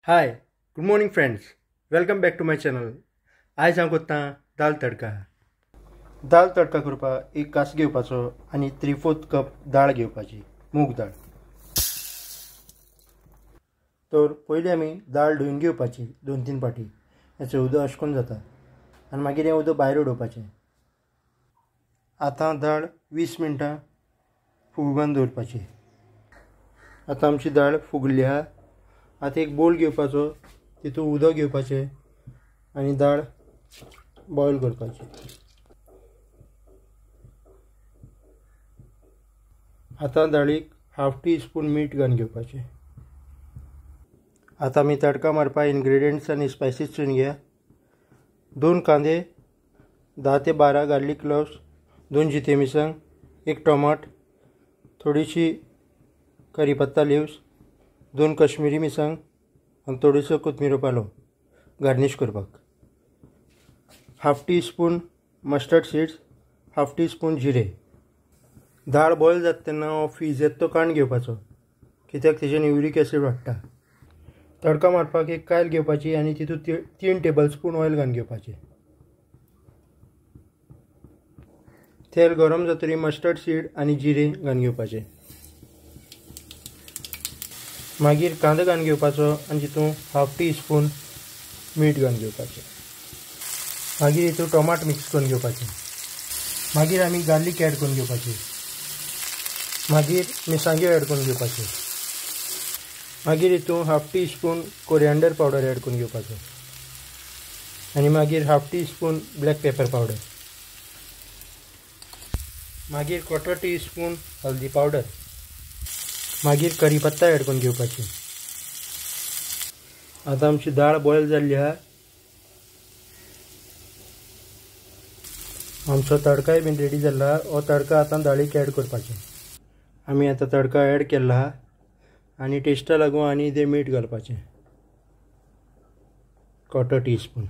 High good morning friends, welcome back to my channel. आयज हांव करता दाल तडका। दाल तडका करपाक एक कास घेवपाचो आनी 3/4 कप दाळ घेवपाची, मूग दाळ। तर पयलीं आमी दाळ धुवन घेवपाची 2-3 पाटी। हेचें उदक अशें करून जाता आनी मागीर हें उदक भायर उडोवपाचें। आतां दाळ 20 मिनटां फुगोवन दवरपाची। आतां आमची दाळ फुगल्ली आहा। आतां एक बोल घेवपाचो, तितूंत उदक घेवपाचें आनी दाळ बॉयल करपाची। आतां दाळीक 1/2 टीस्पून मीठ घालून घेवपाचें। आतां आमी तडका मारपाक इन्ग्रेडियंट्स आनी स्पायसीस चोवन घेया। 2 कांदे, 10 ते 12 गार्लीक क्लोव्स, 2 जिते मिरसांग, 1 टोमाट, थोडीशी करीपत्ता लिव्स, 2 कश्मीरी मिरसांग आनी थोडीसो कोथमिरो पालो गार्निश करपाक। 1/2 टीस्पून मस्टर्ड सीड्स, 1/2 टीस्पून जिरे। दाळ बॉयल जाता तेन्ना हो फीज येता तो कांड घेवपाचो, कित्याक तेजेन युरीक एसीड वाडटा। तडका मारपाक एक कायल घेवपाची आनी तितूंत 3 टेबलस्पून ऑयल घालून घेवपाचें। तेल गरम जातकीर मस्टर्ड सीड आनी जिरे घालून घेवपाचे। मागीर कांदो घालून घेवपाचो आनी तितूंत 1/2 टीस्पून मीठ घालून घेवपाचें। मागीर हितूंत टोमाट मिक्स करून घेवपाचें। मागीर आमी गार्लीक ऍड करून घेवपाची। मागीर मिरसांग्यो ऍड करून घेवपाच्यो। मागीर हितूंत 1/2 टीस्पून कोरिएंडर पावडर ऍड करून घेवपाचो आनी मागीर 1/2 टीस्पून ब्लॅक पेपर पावडर। मागीर 1/4 टीस्पून हल्दी पावडर। मागीर करीपत्ता ऍड करून घेवपाची। आतां आमची दाळ बॉयल जाल्ली आहा। आमचो तडकाय बीन रेडी जाला। हो तडका आतां दाळीक ऍड करपाचें। आमी आतां तडका ऍड केला आहा आनी टेस्टा लागून आनी इल्लें मीठ घालपाचें, 1/4 टीस्पून।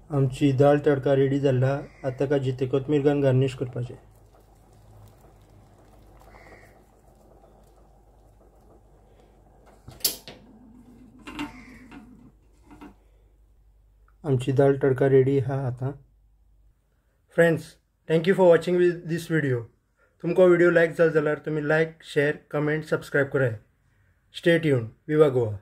आमची दाळ तडका रेडी जाला। आतां ताका जिते कोथमीर घालून गार्निश करपाचें। आमची दाळ तडका रेडी आहा आतां। Friends, thank you for watching this video. तुमकां व्हिडिओ लायक जालो जाल्यार तुमी लायक, शेअर, कमेंट, सबस्क्रायब करात। Stay tuned. विवा गोवा।